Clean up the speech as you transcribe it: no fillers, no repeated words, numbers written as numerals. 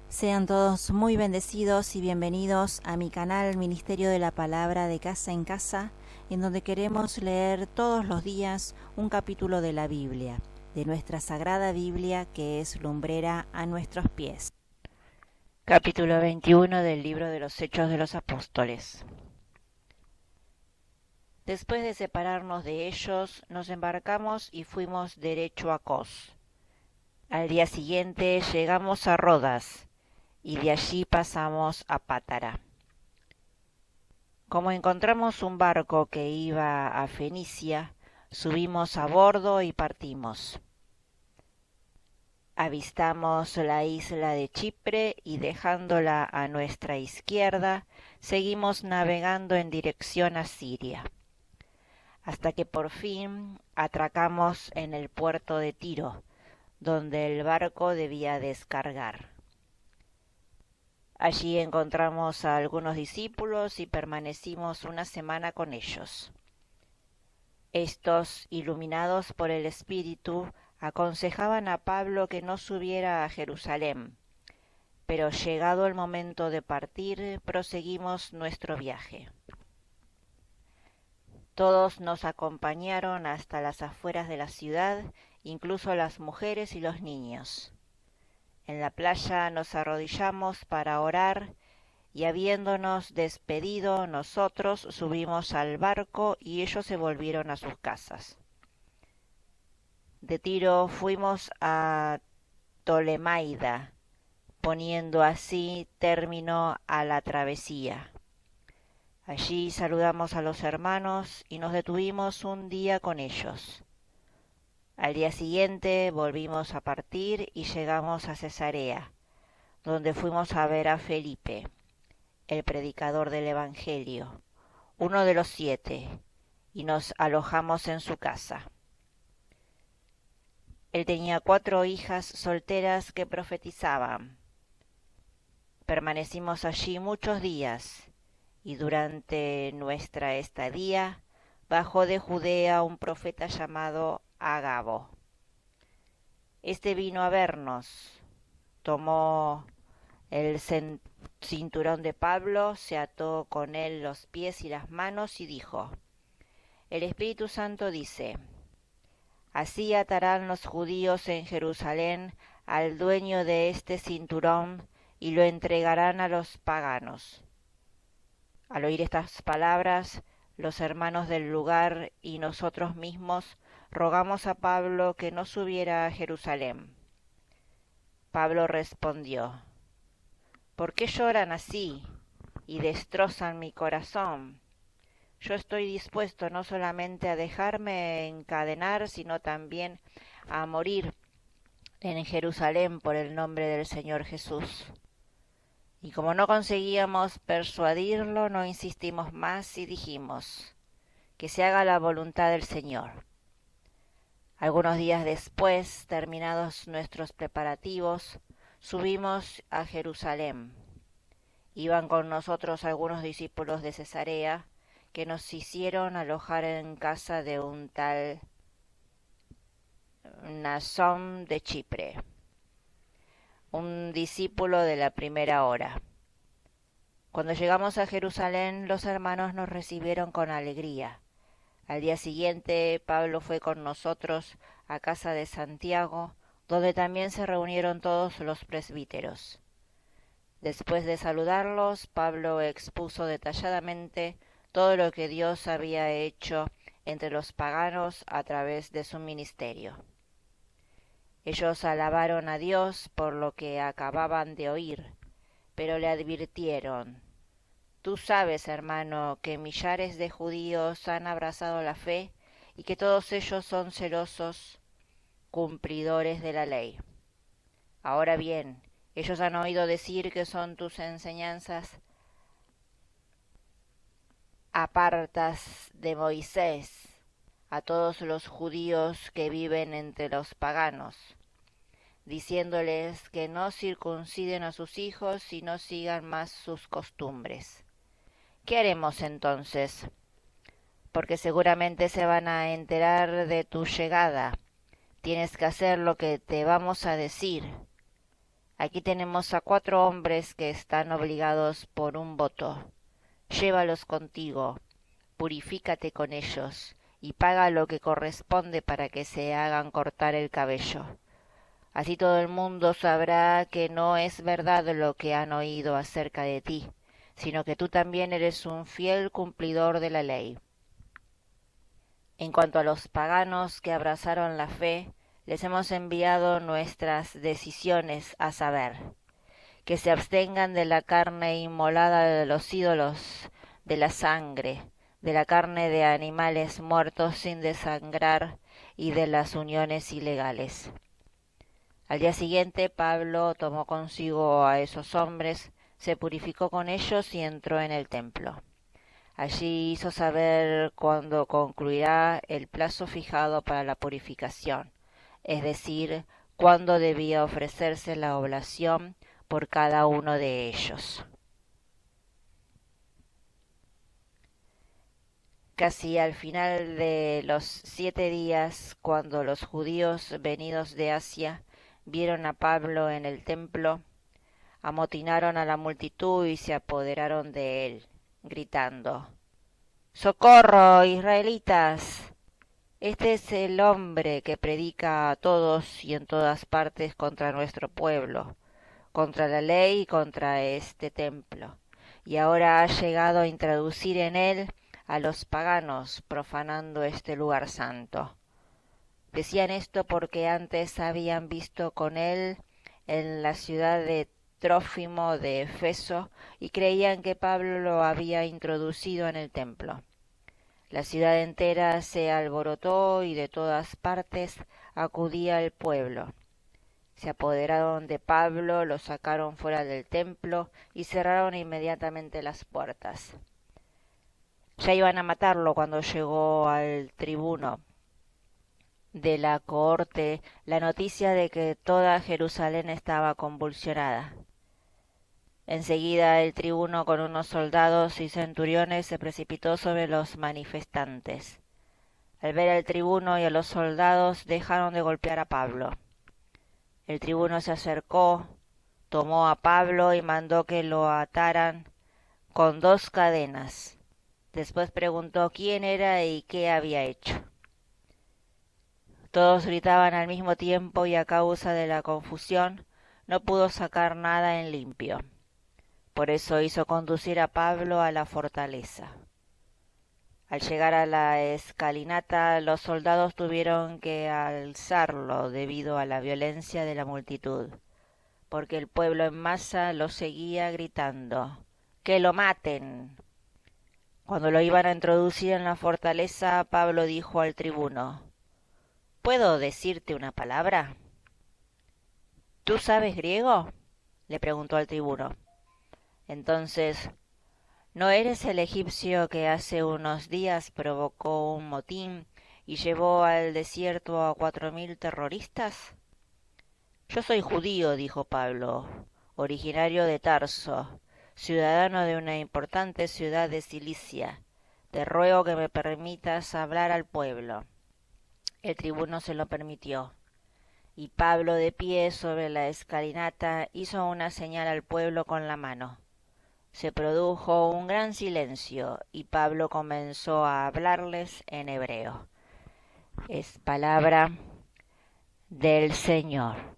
Sean todos muy bendecidos y bienvenidos a mi canal Ministerio de la Palabra de Casa en Casa, en donde queremos leer todos los días un capítulo de la Biblia, de nuestra Sagrada Biblia que es lumbrera a nuestros pies. Capítulo 21 del libro de los Hechos de los Apóstoles. Después de separarnos de ellos, nos embarcamos y fuimos derecho a Cos. Al día siguiente llegamos a Rodas y de allí pasamos a Pátara. Como encontramos un barco que iba a Fenicia, subimos a bordo y partimos. Avistamos la isla de Chipre y dejándola a nuestra izquierda, seguimos navegando en dirección a Siria, hasta que por fin atracamos en el puerto de Tiro, donde el barco debía descargar. Allí encontramos a algunos discípulos y permanecimos una semana con ellos. Estos, iluminados por el Espíritu, aconsejaban a Pablo que no subiera a Jerusalén, pero llegado el momento de partir, proseguimos nuestro viaje. Todos nos acompañaron hasta las afueras de la ciudad, incluso las mujeres y los niños. En la playa nos arrodillamos para orar y habiéndonos despedido nosotros subimos al barco y ellos se volvieron a sus casas. De Tiro fuimos a Tolemaida, poniendo así término a la travesía. Allí saludamos a los hermanos y nos detuvimos un día con ellos. Al día siguiente volvimos a partir y llegamos a Cesarea, donde fuimos a ver a Felipe, el predicador del Evangelio, uno de los 7, y nos alojamos en su casa. Él tenía 4 hijas solteras que profetizaban. Permanecimos allí muchos días, y durante nuestra estadía bajó de Judea un profeta llamado Agabo. Este vino a vernos, tomó el cinturón de Pablo, se ató con él los pies y las manos y dijo: El Espíritu Santo dice: Así atarán los judíos en Jerusalén al dueño de este cinturón y lo entregarán a los paganos. Al oír estas palabras, los hermanos del lugar y nosotros mismos rogamos a Pablo que no subiera a Jerusalén. Pablo respondió: ¿Por qué lloran así y destrozan mi corazón? Yo estoy dispuesto no solamente a dejarme encadenar, sino también a morir en Jerusalén por el nombre del Señor Jesús. Y como no conseguíamos persuadirlo, no insistimos más y dijimos: que se haga la voluntad del Señor. Algunos días después, terminados nuestros preparativos, subimos a Jerusalén. Iban con nosotros algunos discípulos de Cesarea, que nos hicieron alojar en casa de un tal Mnasón de Chipre, un discípulo de la primera hora. Cuando llegamos a Jerusalén, los hermanos nos recibieron con alegría. Al día siguiente, Pablo fue con nosotros a casa de Santiago, donde también se reunieron todos los presbíteros. Después de saludarlos, Pablo expuso detalladamente todo lo que Dios había hecho entre los paganos a través de su ministerio. Ellos alabaron a Dios por lo que acababan de oír, pero le advirtieron: Tú sabes, hermano, que millares de judíos han abrazado la fe y que todos ellos son celosos cumplidores de la ley. Ahora bien, ellos han oído decir que son tus enseñanzas apartas de Moisés a todos los judíos que viven entre los paganos, diciéndoles que no circunciden a sus hijos y no sigan más sus costumbres. ¿Qué haremos entonces? Porque seguramente se van a enterar de tu llegada. Tienes que hacer lo que te vamos a decir. Aquí tenemos a 4 hombres que están obligados por un voto. Llévalos contigo, purifícate con ellos, y paga lo que corresponde para que se hagan cortar el cabello. Así todo el mundo sabrá que no es verdad lo que han oído acerca de ti, sino que tú también eres un fiel cumplidor de la ley. En cuanto a los paganos que abrazaron la fe, les hemos enviado nuestras decisiones, a saber, que se abstengan de la carne inmolada de los ídolos, de la sangre, de la carne de animales muertos sin desangrar y de las uniones ilegales. Al día siguiente Pablo tomó consigo a esos hombres, se purificó con ellos y entró en el templo. Allí hizo saber cuándo concluirá el plazo fijado para la purificación, es decir, cuándo debía ofrecerse la oblación por cada uno de ellos. Casi al final de los 7 días, cuando los judíos venidos de Asia vieron a Pablo en el templo, amotinaron a la multitud y se apoderaron de él, gritando: ¡Socorro, israelitas! Este es el hombre que predica a todos y en todas partes contra nuestro pueblo, contra la ley y contra este templo, y ahora ha llegado a introducir en él a los paganos, profanando este lugar santo. Decían esto porque antes habían visto con él en la ciudad de Trófimo de Efeso y creían que Pablo lo había introducido en el templo. La ciudad entera se alborotó y de todas partes acudía el pueblo. Se apoderaron de Pablo, lo sacaron fuera del templo y cerraron inmediatamente las puertas. Ya iban a matarlo cuando llegó al tribuno de la cohorte la noticia de que toda Jerusalén estaba convulsionada. Enseguida el tribuno con unos soldados y centuriones se precipitó sobre los manifestantes. Al ver al tribuno y a los soldados dejaron de golpear a Pablo. El tribuno se acercó, tomó a Pablo y mandó que lo ataran con 2 cadenas. Después preguntó quién era y qué había hecho. Todos gritaban al mismo tiempo y a causa de la confusión no pudo sacar nada en limpio. Por eso hizo conducir a Pablo a la fortaleza. Al llegar a la escalinata, los soldados tuvieron que alzarlo debido a la violencia de la multitud, porque el pueblo en masa lo seguía gritando: ¡que lo maten! Cuando lo iban a introducir en la fortaleza, Pablo dijo al tribuno: ¿puedo decirte una palabra? ¿Tú sabes griego?, le preguntó al tribuno. Entonces: ¿no eres el egipcio que hace unos días provocó un motín y llevó al desierto a 4.000 terroristas? Yo soy judío, dijo Pablo, originario de Tarso, ciudadano de una importante ciudad de Cilicia. Te ruego que me permitas hablar al pueblo. El tribuno se lo permitió, y Pablo, de pie sobre la escalinata, hizo una señal al pueblo con la mano. Se produjo un gran silencio y Pablo comenzó a hablarles en hebreo. Es palabra del Señor.